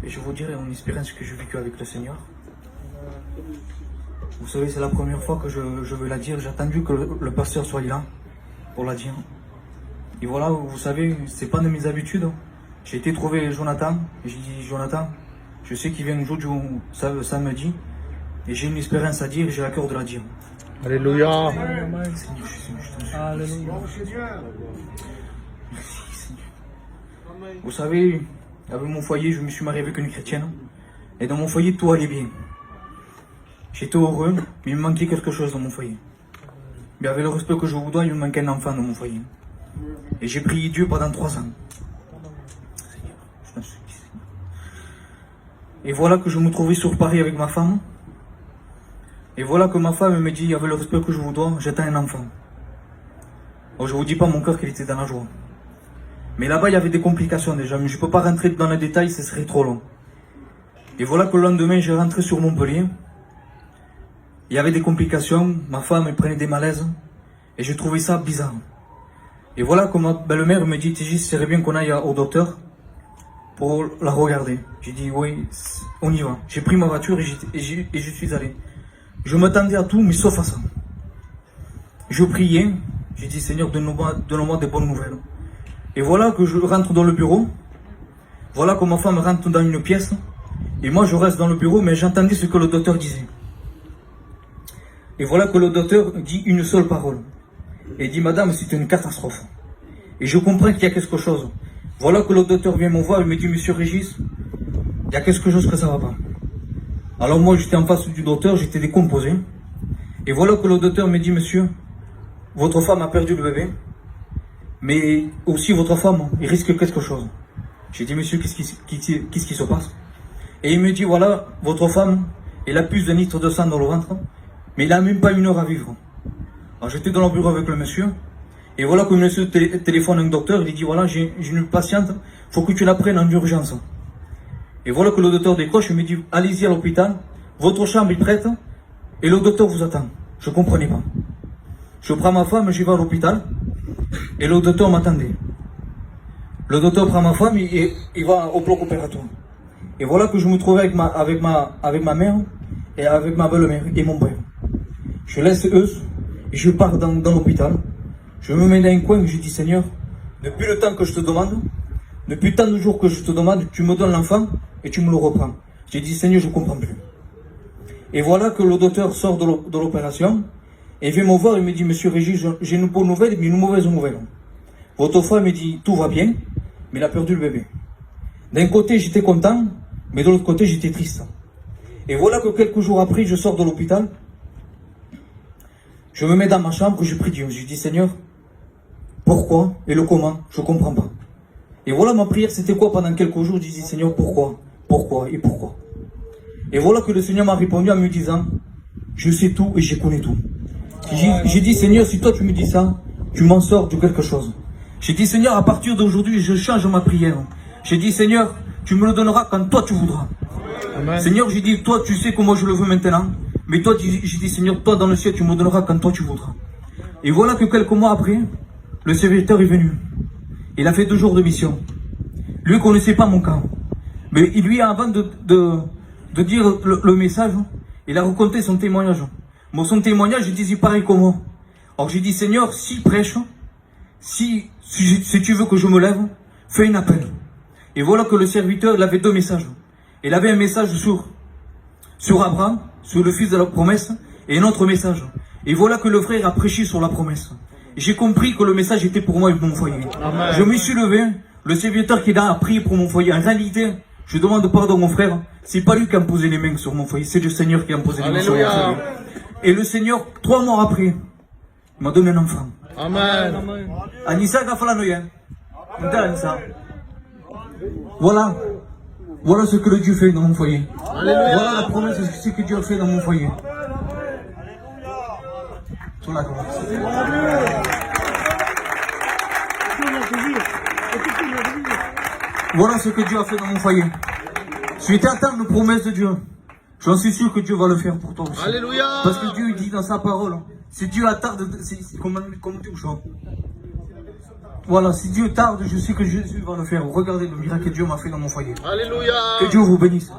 Et je vous dirai une expérience que j'ai vécue avec le Seigneur. Vous savez, c'est la première fois que je veux la dire. J'ai attendu que le pasteur soit là pour la dire. Et voilà, vous savez, c'est pas de mes habitudes. J'ai été trouver Jonathan. Et j'ai dit, Jonathan, je sais qu'il vient un jour du samedi. Et j'ai une espérance à dire et j'ai la cœur de la dire. Alléluia. Seigneur, Alléluia. Merci, Seigneur. Vous savez, avec mon foyer, je me suis marié avec une chrétienne. Et dans mon foyer, tout allait bien. J'étais heureux, mais il me manquait quelque chose dans mon foyer. Mais avec le respect que je vous dois, il me manquait un enfant dans mon foyer. Et j'ai prié Dieu pendant 3 ans. Seigneur, je t'en supplie, Seigneur. Et voilà que je me trouvais sur Paris avec ma femme. Et voilà que ma femme me dit, avec le respect que je vous dois, j'attends un enfant. Bon, je ne vous dis pas mon cœur qu'il était dans la joie. Mais là-bas, il y avait des complications déjà. Mais je ne peux pas rentrer dans les détails, ce serait trop long. Et voilà que le lendemain, j'ai rentré sur Montpellier. Il y avait des complications. Ma femme, elle prenait des malaises. Et j'ai trouvé ça bizarre. Et voilà que ma belle-mère me dit, Tégis, ce serait bien qu'on aille au docteur pour la regarder. J'ai dit, oui, on y va. J'ai pris ma voiture et je suis allé. Je m'attendais à tout, mais sauf à ça. Je priais. J'ai dit, Seigneur, donne-moi des bonnes nouvelles. Et voilà que je rentre dans le bureau. Voilà que ma femme rentre dans une pièce. Et moi, je reste dans le bureau, mais j'entendais ce que le docteur disait. Et voilà que le docteur dit une seule parole. Et il dit, madame, c'est une catastrophe. Et je comprends qu'il y a quelque chose. Voilà que le docteur vient me voir et me dit, monsieur Régis, il y a quelque chose que ça va pas. Alors moi, j'étais en face du docteur, j'étais décomposé. Et voilà que le docteur me dit, monsieur, votre femme a perdu le bébé. Mais aussi votre femme, il risque quelque chose. J'ai dit, monsieur, qu'est-ce qui se passe? Et il me dit, voilà, votre femme, elle a plus d'un litre de sang dans le ventre, mais il n'a même pas 1 heure à vivre. Alors j'étais dans le bureau avec le monsieur, et voilà que le monsieur téléphone un docteur, il dit, voilà, j'ai une patiente, il faut que tu la prennes en urgence. Et voilà que le docteur décroche, il me dit, allez-y à l'hôpital, votre chambre est prête, et le docteur vous attend. Je ne comprenais pas. Je prends ma femme, j'y vais à l'hôpital, et le docteur m'attendait. Le docteur prend ma femme, et il va au bloc opératoire. Et voilà que je me trouvais avec ma mère, et avec ma belle-mère, et mon père. Je laisse eux, et je pars dans l'hôpital. Je me mets dans un coin, et je dis, Seigneur, depuis le temps que je te demande, depuis tant de jours que je te demande, tu me donnes l'enfant, et tu me le reprends. J'ai dit, Seigneur, je ne comprends plus. Et voilà que le docteur sort de l'opération, et vient me voir et me dit, monsieur Régis, j'ai une bonne nouvelle, mais une mauvaise nouvelle. Votre femme me dit, tout va bien, mais elle a perdu le bébé. D'un côté, j'étais content, mais de l'autre côté, j'étais triste. Et voilà que quelques jours après, je sors de l'hôpital, je me mets dans ma chambre, je prie Dieu. Je dis, Seigneur, pourquoi et le comment, je ne comprends pas. Et voilà ma prière, c'était quoi pendant quelques jours? Je dis, Seigneur, pourquoi et pourquoi? Et voilà que le Seigneur m'a répondu en me disant, je sais tout et je connais tout. J'ai dit, Seigneur, si toi tu me dis ça, tu m'en sors de quelque chose. J'ai dit, Seigneur, à partir d'aujourd'hui, je change ma prière. J'ai dit, Seigneur, tu me le donneras quand toi tu voudras. Amen. Seigneur, j'ai dit, toi tu sais comment je le veux maintenant. Mais toi, j'ai dit, Seigneur, toi dans le ciel, tu me le donneras quand toi tu voudras. Et voilà que quelques mois après, le serviteur est venu. Il a fait 2 jours de mission. Lui ne connaissait pas mon cas. Mais lui, avant de dire le message, il a raconté son témoignage. Moi, son témoignage, il disait pareil comme moi. Alors j'ai dit, Seigneur, s'il prêche, si tu veux que je me lève, fais un appel. Et voilà que le serviteur, il avait 2 messages. Il avait un message sur Abraham, sur le fils de la promesse, et un autre message. Et voilà que le frère a prêché sur la promesse. Et j'ai compris que le message était pour moi et pour mon foyer. Amen. Je me suis levé, le serviteur qui est là a prié pour mon foyer. En réalité, je demande pardon à mon frère, c'est pas lui qui a posé les mains sur mon foyer, c'est le Seigneur qui a posé les mains sur mon foyer. Et le Seigneur, 3 mois après, il m'a donné un enfant. Amen. Anissa Gafalanoyen. Voilà. Voilà ce que le Dieu fait dans mon foyer. Alléluia. Voilà la promesse de ce que Dieu a fait dans mon foyer. Voilà ce que Dieu a fait dans mon foyer. Je vais t'attendre la promesse de Dieu. J'en suis sûr que Dieu va le faire pour toi aussi. Alléluia. Parce que Dieu dit dans sa parole, si Dieu attarde, c'est comme tu chante. Voilà, si Dieu tarde, je sais que Jésus va le faire. Regardez le miracle que Dieu m'a fait dans mon foyer. Alléluia. Que Dieu vous bénisse.